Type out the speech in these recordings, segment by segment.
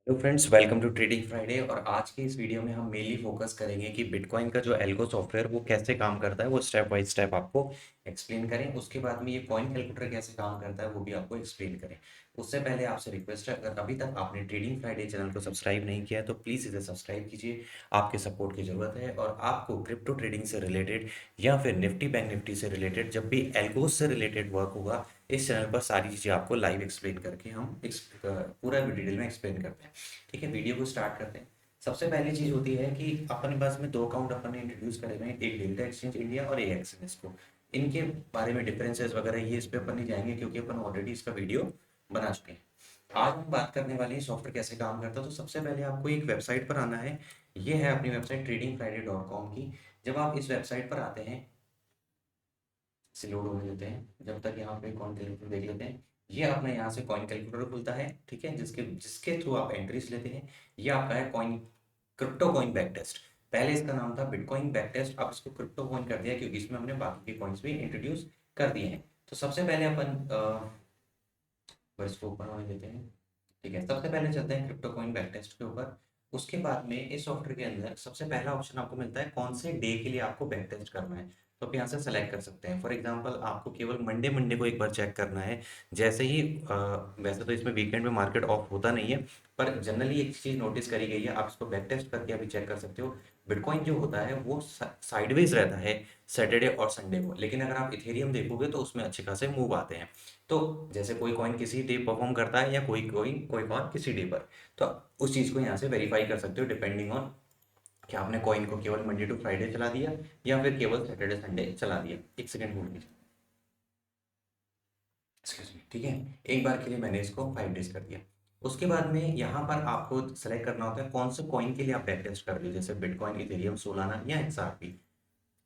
Hello friends, welcome to trading Friday. और आज के इस वीडियो में हम मेनली फोकस करेंगे कि बिटकॉइन का जो एल्गो सॉफ्टवेयर वो कैसे काम करता है, वो स्टेप बाय स्टेप आपको एक्सप्लेन करें। उसके बाद में ये कॉइन कैलकुलेटर कैसे काम करता है वो भी आपको एक्सप्लेन करें। उससे पहले आपसे रिक्वेस्ट है, अगर अभी तक आपने ट्रेडिंग फ्राइडे चैनल को सब्सक्राइब नहीं किया है तो प्लीज़ इसे सब्सक्राइब कीजिए। आपके सपोर्ट की ज़रूरत है। और आपको क्रिप्टो ट्रेडिंग से रिलेटेड या फिर निफ्टी बैंक निफ्टी से रिलेटेड जब भी एल्गोज से रिलेटेड वर्क होगा, इस चैनल पर सारी चीज़ें आपको लाइव एक्सप्लेन करके हम पूरा डिटेल में एक्सप्लेन करते हैं। ठीक है, वीडियो को स्टार्ट करते हैं। सबसे पहली चीज़ होती है कि अपने पास में दो अकाउंट अपन ने इंट्रोड्यूस करे हुए हैं, एक डेल्टा एक्सचेंज इंडिया और एक एक्सएनएस को। इनके बारे में डिफरेंसेस वगैरह ये इस पे अपन नहीं जाएंगे क्योंकि अपन ऑलरेडी इसका वीडियो बना चुके हैं। आज हम बात करने वाले हैं सॉफ्टवेयर कैसे काम करता है। तो सबसे पहले आपको एक वेबसाइट पर आना है। ये है अपनी वेबसाइट tradingfriday.com की। जब आप इस वेबसाइट पर आते हैं, इसे लोड होने देते हैं जब तक, यहाँ पे कॉइन कैलकुलेटर देख लेते हैं। ये अपना यहाँ से कॉइन कैलकुलेटर खुलता है, ठीक है, जिसके जिसके थ्रू आप एंट्रीज लेते हैं। ये आपका है coin crypto coin back test. पहले इसका नाम था बिटकॉइन बैक टेस्ट, अब इसको क्रिप्टो कॉइन कर दिया क्योंकि इसमें हमने बाकी के कॉइन्स भी इंट्रोड्यूस कर दिए हैं। तो सबसे पहले अपन इसको ओपन होने देते हैं। ठीक है, सबसे पहले चलते हैं क्रिप्टो कॉइन बैक टेस्ट के ऊपर। उसके बाद में इस सॉफ्टवेयर के अंदर सबसे पहला ऑप्शन आपको मिलता है कौन से डे के लिए आपको बैक टेस्ट करना है। तो आप यहाँ से सेलेक्ट कर सकते हैं। फॉर एग्जांपल आपको केवल मंडे मंडे को एक बार चेक करना है। जैसे ही वैसे तो इसमें वीकेंड में मार्केट ऑफ होता नहीं है, पर जनरली एक चीज़ नोटिस करी गई है, आप इसको बैक टेस्ट करके अभी चेक कर सकते हो। बिटकॉइन जो होता है वो साइडवेज रहता है सैटरडे और संडे को, लेकिन अगर आप इथेरियम देखोगे तो उसमें अच्छे खासे मूव आते हैं। तो जैसे कोई कॉइन किसी डे परफॉर्म करता है या कोई कॉइन किसी डे पर, तो उस चीज़ को यहाँ से वेरीफाई कर सकते हो डिपेंडिंग ऑन कि आपने कॉइन को केवल मंडे टू फ्राइडे चला दिया या फिर केवल सैटरडे संडे चला दिया। एक सेकंड होल्ड कीजिए, एक्सक्यूज मी। ठीक है, एक बार के लिए मैंने इसको 5 डेज कर दिया। उसके बाद में यहाँ पर आपको सेलेक्ट करना होता है कौन से कॉइन के लिए आप बैक टेस्ट कर रहे हो, जैसे बिटकॉइन, इथेरियम, सोलाना या एक्सआरपी।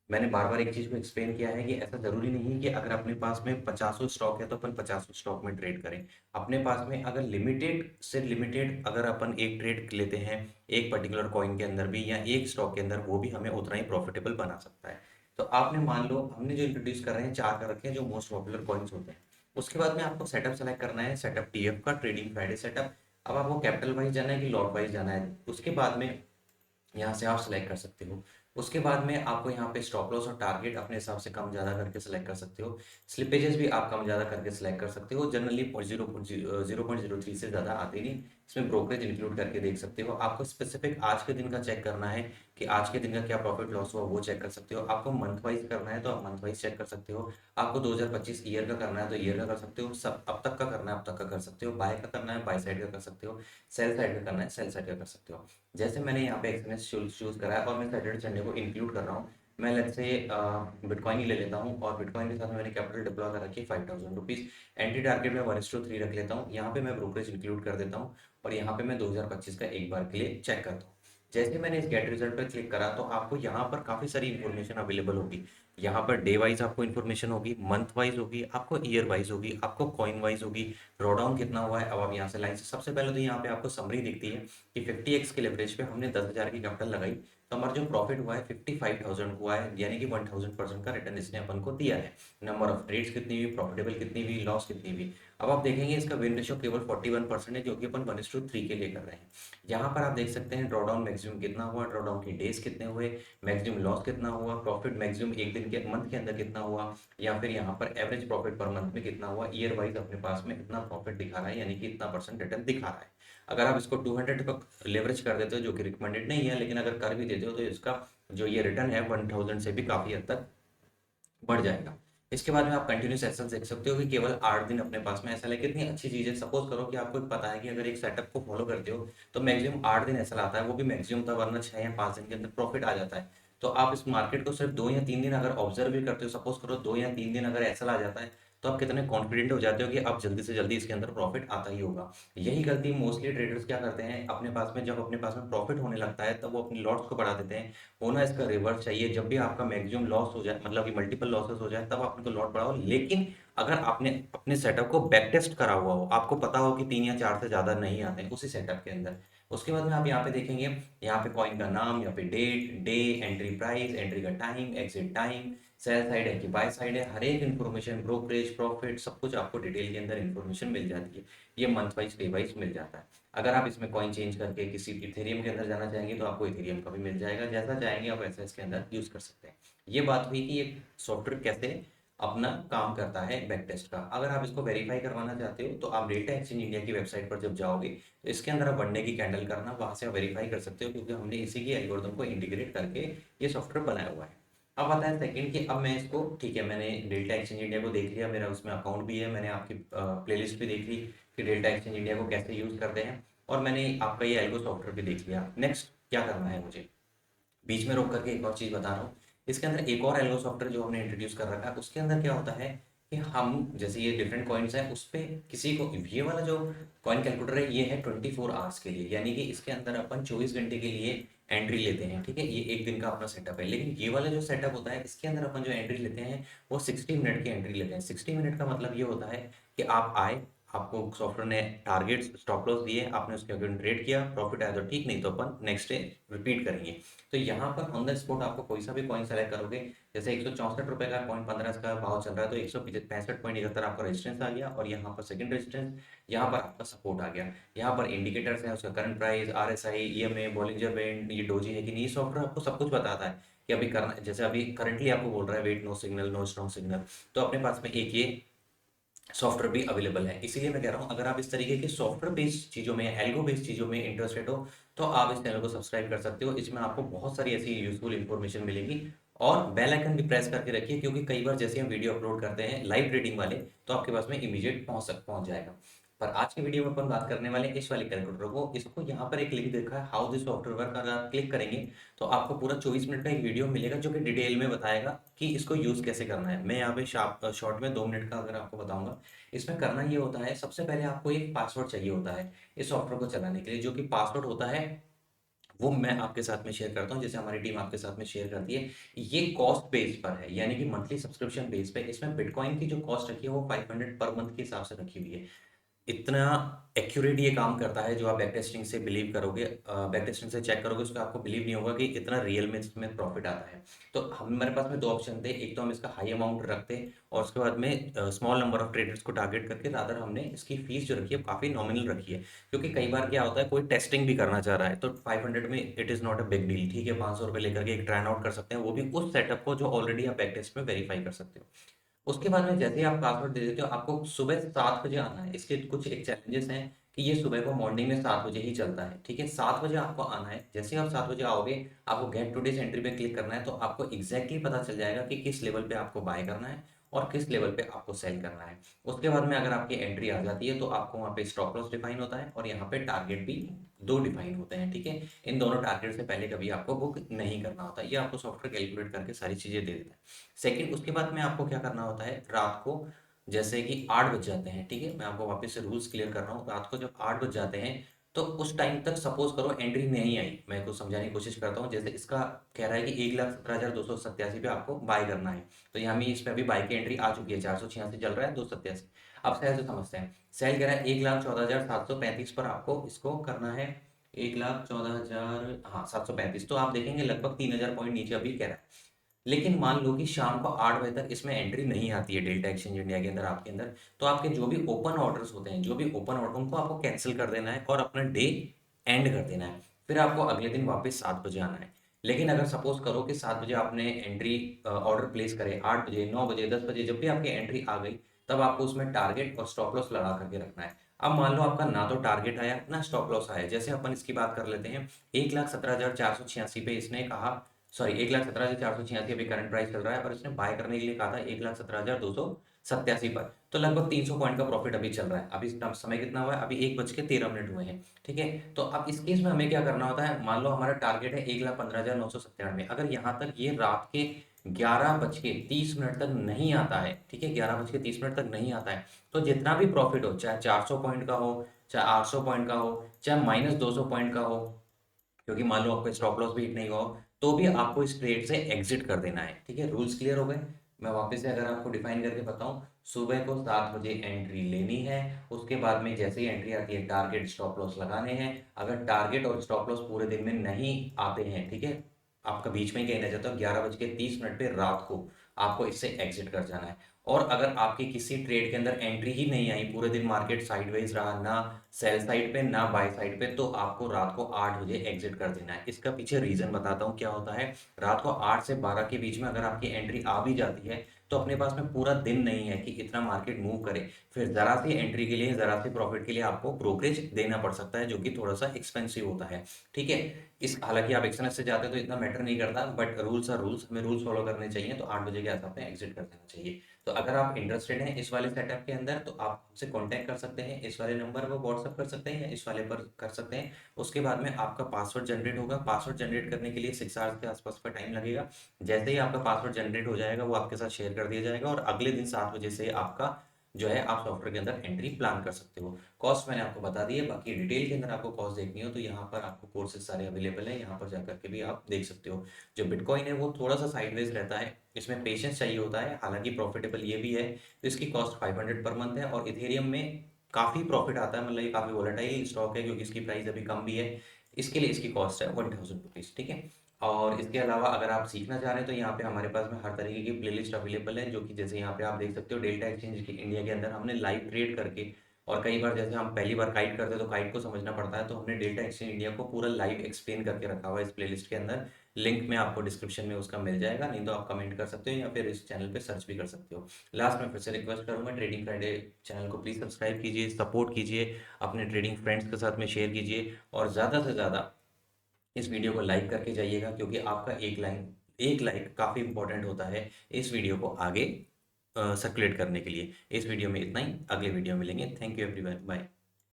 मैंने बार बार एक चीज़ को एक्सप्लेन किया है कि ऐसा ज़रूरी नहीं है कि अगर अपने पास में 50 स्टॉक है तो अपन 50 स्टॉक में ट्रेड करें। अपने पास में अगर लिमिटेड से लिमिटेड अगर अपन एक ट्रेड लेते हैं एक पर्टिकुलर कॉइन के अंदर भी या एक स्टॉक के अंदर, वो भी हमें उतना ही प्रॉफिटेबल बना सकता है। तो आपने मान लो हमने जो इंट्रोड्यूस कर रहे हैं, चार कर रखे हैं जो मोस्ट पॉपुलर कॉइन्स होते हैं। उसके बाद में आपको सेटअप सेलेक्ट करना है, सेटअप टीएफ का, ट्रेडिंग फ्राइडे सेटअप। अब आपको कैपिटल वाइज जाना है कि लॉट वाइज जाना है, उसके बाद में यहाँ से आप सिलेक्ट कर सकते हो। उसके बाद में आपको यहाँ पे स्टॉप लॉस और टारगेट अपने हिसाब से कम ज़्यादा करके सिलेक्ट कर सकते हो। स्लिपेजेस भी आप कम ज़्यादा करके सिलेक्ट कर सकते हो। जनरली 0.03 से ज़्यादा आते नहीं। इसमें ब्रोकरेज इंक्लूड करके देख सकते हो। आपको स्पेसिफिक आज के दिन का चेक करना है कि आज के दिन का क्या प्रॉफिट लॉस हुआ, वो चेक कर सकते हो। आपको मंथ वाइज करना है तो आप मंथ वाइज चेक कर सकते हो। आपको 2025 ईयर का करना है तो ईयर का कर सकते हो। सब अब तक का करना है अब तक का कर सकते हो। बाय का करना है बाय साइड का कर सकते हो। सेल साइड का करना है सेल साइड का कर सकते हो। जैसे मैंने यहाँ पे एक्सपीरियंस चूज करा है और मैं सैटरडे संडे को इंक्लूड कर रहा हूँ। मैं लेट्स से बिटकॉइन ही ले लेता हूँ और बिटकॉइन के साथ में मैंने कैपिटल डिप्लॉय कर रखी है 5000 रुपीज़। एंट्री टारगेट में 1:3 रख लेता हूँ। यहाँ पे मैं ब्रोकरेज इंक्लूड कर देता हूँ और यहाँ पे मैं 2025 का एक बार के लिए चेक करता हूँ। जैसे मैंने इस गेट रिजल्ट पर क्लिक करा तो आपको यहाँ पर काफ़ी सारी इन्फॉर्मेशन अवेलेबल होगी। यहाँ पर डे वाइज आपको इन्फॉर्मेशन होगी, मंथ वाइज होगी, आपको ईयर वाइज होगी, आपको कॉइन वाइज होगी, ड्रॉडाउन कितना हुआ है। अब आप यहाँ से लाइन से सबसे पहले तो यहाँ पे आपको समरी दिखती है कि 50x के लेवरेज पे हमने 10,000 की कैपिटल लगाई तो हमारा जो प्रॉफिट हुआ है 55,000 हुआ है, यानी कि 1000% का रिटर्न इसने अपन को दिया है। नंबर ऑफ ट्रेड्स कितनी हुई, प्रॉफिटेबल कितनी हुई, लॉस कितनी हुई। अब आप देखेंगे इसका विन रेशियो केवल 41% है, जो कि अपन 1:3 के लिए कर रहे हैं। यहाँ पर आप देख सकते हैं ड्रॉडाउन मैक्सिमम कितना हुआ, ड्रॉडाउन के डेज कितने हुए, मैक्सिमम लॉस कितना हुआ, प्रॉफिट मैक्सिमम एक दिन के मंथ के अंदर कितना हुआ, या फिर यहाँ पर एवरेज प्रॉफिट पर मंथ में कितना हुआ। ईयर वाइज अपने पास में इतना प्रॉफिट दिखा रहा है, यानी कि इतना परसेंट रिटर्न दिखा रहा है। अगर आप इसको 200 तक लेवरेज कर देते हो, जो कि रिकमेंडेड नहीं है, लेकिन अगर कर भी देते हो तो इसका जो ये रिटर्न है 1000 से भी काफ़ी हद तक बढ़ जाएगा। इसके बाद में आप कंटिन्यूस एसएल देख सकते हो कि केवल 8 दिन अपने पास में एसएल है। कितनी अच्छी चीज़ है। सपोज करो कि आपको पता है कि अगर एक सेटअप को फॉलो करते हो तो मैक्सिमम 8 दिन एसएल आता है, वो भी मैक्सिमम था, वरना 6 या 5 दिन के अंदर प्रॉफिट आ जाता है। तो आप इस मार्केट को सिर्फ 2 या 3 दिन अगर ऑब्जर्व भी करते हो, सपोज करो 2 या 3 दिन अगर एसएल आ जाता है, तो आप कितने कॉन्फिडेंट हो जाते हो कि अब जल्दी से जल्दी इसके अंदर प्रॉफिट आता ही होगा। यही गलती मोस्टली ट्रेडर्स क्या करते हैं, अपने पास में जब अपने पास में प्रॉफिट होने लगता है तब वो अपनी लॉट्स को बढ़ा देते हैं। होना इसका रिवर्स चाहिए। जब भी आपका मैक्सिमम लॉस हो जाए, मतलब कि मल्टीपल लॉसेस हो जाए, तब आप उनको लॉट बढ़ाओ। लेकिन अगर आपने अपने सेटअप को बैक टेस्ट करा हुआ हो, आपको पता हो कि 3 या 4 से ज़्यादा नहीं आते हैं उसी सेटअप के अंदर। उसके बाद में आप यहाँ पे देखेंगे, यहाँ पे कॉइन का नाम, यहाँ पे date, day, entry price, entry का time, exit time, sale side है कि बाय साइड है, हर एक इन्फॉर्मेशन, ब्रोकरेज, प्रॉफिट, सब कुछ आपको डिटेल के अंदर इन्फॉर्मेशन मिल जाती है। ये मंथ वाइज, डे वाइज मिल जाता है। अगर आप इसमें कॉइन चेंज करके किसी इथेरियम के अंदर जाना चाहेंगे तो आपको इथेरियम का भी मिल जाएगा, जैसा चाहेंगे आप वैसा इसके अंदर यूज़ कर सकते हैं। ये बात हुई कि ये सॉफ्टवेयर कैसे अपना काम करता है बैक टेस्ट का। अगर आप इसको वेरीफाई करवाना चाहते हो तो आप डेल्टा एक्सचेंज इंडिया की वेबसाइट पर जब जाओगे तो इसके अंदर आप वनडे की कैंडल करना, वहाँ से आप वेरीफाई कर सकते हो, क्योंकि हमने इसी की एल्गोरिथम को इंटीग्रेट करके ये सॉफ्टवेयर बनाया हुआ है। अब आता है सेकंड कि अब मैं इसको, ठीक है, मैंने डेल्टा एक्सचेंज इंडिया को देख लिया, मेरा उसमें अकाउंट भी है, मैंने आपकी प्लेलिस्ट भी देख ली कि डेल्टा एक्सचेंज इंडिया को कैसे यूज़ करते हैं, और मैंने आपका ये एल्गो सॉफ्टवेयर भी देख लिया। नेक्स्ट क्या करना है मुझे, बीच में रोक करके एक और चीज़ बता रहा हूँ। इसके अंदर एक और एल्गो सॉफ्टवेयर जो हमने इंट्रोड्यूस कर रखा है, उसके अंदर क्या होता है कि हम जैसे ये डिफरेंट कॉइन्स हैं उस पर किसी को, ये वाला जो कॉइन कैलकुलेटर है ये है 24 आवर्स के लिए, यानी कि इसके अंदर अपन 24 घंटे के लिए एंट्री लेते हैं, ठीक है, ये एक दिन का अपना सेटअप है। लेकिन ये वाला जो सेटअप होता है इसके अंदर अपन जो एंट्री लेते हैं वो 60 मिनट की एंट्री लेते हैं। 60 मिनट का मतलब ये होता है कि आप आए, आपको सॉफ्टवेयर ने टारगेट स्टॉप लॉस दिए, आपने उसके अकॉर्डिंग ट्रेड किया, प्रॉफिट आया तो ठीक, नहीं तो अपन नेक्स्ट डे रिपीट करेंगे। तो यहाँ पर ऑन द स्पॉट आपको कोई सा भी कॉइन सेलेक्ट करोगे, जैसे 164 रुपये का कॉइन 15 का भाव चल रहा है तो 165.71 आपका रेजिस्टेंस आ गया, और यहाँ पर सेकंड रेजिस्टेंस, यहाँ पर आपका सपोर्ट आ गया। यहाँ पर इंडिकेटर्स है, उसका current price, RSI, EMA, Bollinger band, ये डोजी है कि नहीं, सॉफ्टवेयर आपको सब कुछ बताता है कि अभी करना, जैसे अभी करंटली आपको बोल रहा है wait no signal, no strong signal, तो अपने पास में एक ये सॉफ्टवेयर भी अवेलेबल है। इसीलिए मैं कह रहा हूँ अगर आप इस तरीके के सॉफ्टवेयर बेस्ड चीज़ों में, एल्गो बेस्ड चीज़ों में इंटरेस्टेड हो तो आप इस चैनल को सब्सक्राइब कर सकते हो। इसमें आपको बहुत सारी ऐसी यूजफुल इंफॉर्मेशन मिलेगी, और बेल आइकन भी प्रेस करके रखिए, क्योंकि कई बार जैसे हम वीडियो अपलोड करते हैं लाइव ट्रेडिंग वाले, तो आपके पास में इमीडिएट पहुंच जाएगा। पर आज की वीडियो में अपन बात करने वाले हैं इस वाले कैलकुलेटर को। इसको यहाँ पर एक लिंक देखा है, हाउ दिस सॉफ्टवेयर वर्क, अगर आप क्लिक करेंगे तो आपको पूरा 24 मिनट का एक वीडियो मिलेगा जो कि डिटेल में बताएगा कि इसको यूज़ कैसे करना है। मैं यहाँ पे शॉर्ट में 2 मिनट का अगर आपको बताऊंगा। इसमें करना ये होता है, सबसे पहले आपको एक पासवर्ड चाहिए होता है इस सॉफ्टवेयर को चलाने के लिए, जो कि पासवर्ड होता है वो मैं आपके साथ में शेयर करता हूँ, जैसे हमारी टीम आपके साथ में शेयर करती है। ये कॉस्ट बेस पर है, यानी कि मंथली सब्सक्रिप्शन बेस पे। इसमें बिटकॉइन की जो कॉस्ट रखी है वो 500 पर मंथ के हिसाब से रखी हुई है। इतना एक्यूरेट ये काम करता है, जो आप बैक टेस्टिंग से बिलीव करोगे, बैक टेस्टिंग से चेक करोगे, उसको आपको बिलीव नहीं होगा कि इतना रियल में इसमें प्रॉफिट आता है। तो हम, हमारे पास में दो ऑप्शन थे, एक तो हम इसका हाई अमाउंट रखते और उसके बाद में स्मॉल नंबर ऑफ ट्रेडर्स को टारगेट करके रादर हमने इसकी फीस जो रखी है काफ़ी नॉमिनल रखी है, क्योंकि कई बार क्या होता है कोई टेस्टिंग भी करना चाह रहा है तो 500 में it is not a big deal, ठीक है, 500 रुपये लेकर के एक ट्राई आउट कर सकते हैं, वो भी उस सेटअप को जो ऑलरेडी आप बैक टेस्ट में वेरीफाई कर सकते हो। उसके बाद में जैसे ही आप पासवर्ड दे देते हो, आपको सुबह 7 बजे आना है। इसके कुछ एक चैलेंजेस हैं कि ये सुबह को मॉर्निंग में 7 बजे ही चलता है, ठीक है, 7 बजे आपको आना है। जैसे ही आप 7 बजे आओगे, आपको गेट टुडेज एंट्री पे क्लिक करना है, तो आपको एग्जैक्टली पता चल जाएगा कि किस लेवल पे आपको बाय करना है और किस लेवल पे आपको सेल करना है। उसके बाद में अगर आपकी एंट्री आ जाती है तो आपको वहाँ पे स्टॉप लॉस डिफाइन होता है, और यहाँ पे टारगेट भी दो डिफाइन होते हैं, ठीक है। इन दोनों टारगेट से पहले कभी आपको बुक नहीं करना होता, ये आपको सॉफ्टवेयर कैलकुलेट करके सारी चीज़ें दे देता है। सेकंड, उसके बाद में आपको क्या करना होता है, रात को जैसे कि 8 बज जाते हैं, ठीक है, मैं आपको वापस से रूल्स क्लियर कर रहा हूँ। रात को जब 8 बज जाते हैं तो उस टाइम तक सपोज करो एंट्री नहीं आई, मैं कुछ समझाने की कोशिश करता हूँ। जैसे इसका कह रहा है कि 1,17,287 पे आपको बाय करना है, तो यहाँ में इस पे अभी बाय की एंट्री आ चुकी है, 486 चल रहा है, 287। अब सेल से समझते हैं। सेल कह रहा है 1,14,735 पर आपको इसको करना है, 1,14,000, हाँ 735, तो आप देखेंगे लगभग 3,000 पॉइंट नीचे अभी कह रहा है। लेकिन मान लो कि शाम को 8 बजे तक इसमें एंट्री नहीं आती है डेल्टा एक्सचेंज इंडिया के अंदर, आपके अंदर, तो आपके जो भी ओपन ऑर्डर्स होते हैं, जो भी ओपन ऑर्डर, उनको आपको कैंसिल कर देना है और अपना डे एंड कर देना है। फिर आपको अगले दिन वापस 7 बजे आना है। लेकिन अगर सपोज करो कि 7 बजे आपने एंट्री ऑर्डर प्लेस करे, 8 बजे, 9 बजे, 10 बजे, जब भी आपकी एंट्री आ गई, तब आपको उसमें टारगेट और स्टॉप लॉस लगा करके रखना है। अब मान लो आपका ना तो टारगेट आया ना स्टॉप लॉस आया, जैसे अपन इसकी बात कर लेते हैं। 1,17,486 पे इसने कहा, सॉरी 1,17,486 अभी करंट प्राइस चल रहा है, और इसने बाय करने के लिए कहा था 1,17,287 पर, तो लगभग 300 पॉइंट का प्रॉफिट अभी चल रहा है। अभी समय कितना हुआ है, अभी 1 बज के 13 मिनट हुए हैं, ठीक है। तो अब इस केस में हमें क्या करना होता है, मान लो हमारा टारगेट है 1,15,997, अगर यहाँ तक ये रात के 11 बज के 30 मिनट तक नहीं आता है, ठीक है, 11 बज के 30 मिनट तक नहीं आता है, तो जितना भी प्रॉफिट हो, चाहे 400 पॉइंट का हो, चाहे 800 पॉइंट का हो, चाहे -200 पॉइंट का हो, क्योंकि मान लो आपको स्टॉप लॉस भी हिट नहीं हुआ हो, तो भी आपको इस ट्रेड से एग्जिट कर देना है, ठीक है। रूल्स क्लियर हो गए। मैं वापस से अगर आपको डिफाइन करके बताऊं, सुबह को 7 बजे एंट्री लेनी है, उसके बाद में जैसे ही एंट्री आती है टारगेट स्टॉप लॉस लगाने हैं। अगर टारगेट और स्टॉप लॉस पूरे दिन में नहीं आते हैं, ठीक है, आपका बीच में ही कहना चाहता हूँ, 11 बज के 30 मिनट पे रात को आपको इससे एग्जिट कर जाना है। और अगर आपकी किसी ट्रेड के अंदर एंट्री ही नहीं आई, पूरे दिन मार्केट साइडवेज रहा, ना सेल साइड पे ना बाय साइड पे, तो आपको रात को 8 बजे एग्जिट कर देना है। इसका पीछे रीजन बताता हूँ क्या होता है। रात को 8 से 12 के बीच में अगर आपकी एंट्री आ भी जाती है तो अपने पास में पूरा दिन नहीं है कि इतना मार्केट मूव करे, फिर जरा सी एंट्री के लिए, जरा सी प्रॉफिट के लिए आपको ब्रोकरेज देना पड़ सकता है, जो कि थोड़ा सा एक्सपेंसिव होता है। ठीक है। इस हालांकि आप एक्सएनएस से जाते हो तो इतना मैटर नहीं करता, बट रूल्स आर रूल्स, हमें रूल्स फॉलो करने चाहिए। तो 8 बजे के आसपास में एग्जिट कर देना चाहिए। तो अगर आप इंटरेस्टेड हैं इस वाले सेटअप के अंदर तो आप हमसे कांटेक्ट कर सकते हैं, इस वाले नंबर पर व्हाट्सअप कर सकते हैं या इस वाले पर कर सकते हैं। उसके बाद में आपका पासवर्ड जनरेट होगा। पासवर्ड जनरेट करने के लिए 6 आवर्स के आसपास का टाइम लगेगा। जैसे ही आपका पासवर्ड जनरेट हो जाएगा वो आपके साथ शेयर कर दिया जाएगा, और अगले दिन 7 बजे से आपका जो है आप सॉफ्टवेयर के अंदर एंट्री प्लान कर सकते हो। कॉस्ट मैंने आपको बता दी है। बाकी डिटेल के अंदर आपको कॉस्ट देखनी हो तो यहाँ पर आपको कोर्सेज सारे अवेलेबल हैं, यहाँ पर जाकर के भी आप देख सकते हो। जो बिटकॉइन है वो थोड़ा सा साइडवेज रहता है, इसमें पेशेंस चाहिए होता है, हालांकि प्रॉफिटेबल ये भी है। तो इसकी कॉस्ट 500 पर मंथ है। और इथेरियम में काफ़ी प्रॉफिट आता है, मतलब ये काफ़ी वोलेटाइल स्टॉक है क्योंकि इसकी प्राइस अभी कम भी है। इसके लिए इसकी कॉस्ट है 1000 रुपीज़। ठीक है। और इसके अलावा अगर आप सीखना चाह रहे हैं तो यहाँ पे हमारे पास में हर तरीके की प्लेलिस्ट अवेलेबल है, जो कि जैसे यहाँ पे आप देख सकते हो डेल्टा एक्सचेंज की इंडिया के अंदर हमने लाइव ट्रेड करके, और कई बार जैसे हम पहली बार काइट करते हैं तो काइट को समझना पड़ता है, तो हमने डेल्टा एक्सचेंज इंडिया को पूरा लाइव एक्सप्लेन करके रखा हुआ है इस प्लेलिस्ट के अंदर। लिंक में आपको डिस्क्रिप्शन में उसका मिल जाएगा, नहीं तो आप कमेंट कर सकते हो या फिर इस चैनल पे सर्च भी कर सकते हो। लास्ट में फिर से रिक्वेस्ट करूंगा, ट्रेडिंग फ्राइडे चैनल को प्लीज़ सब्सक्राइब कीजिए, सपोर्ट कीजिए, अपने ट्रेडिंग फ्रेंड्स के साथ में शेयर कीजिए, और ज़्यादा से ज़्यादा इस वीडियो को लाइक करके जाइएगा, क्योंकि आपका एक लाइक काफ़ी इंपॉर्टेंट होता है इस वीडियो को आगे सर्कुलेट करने के लिए। इस वीडियो में इतना ही, अगले वीडियो में मिलेंगे। Thank you everyone, bye.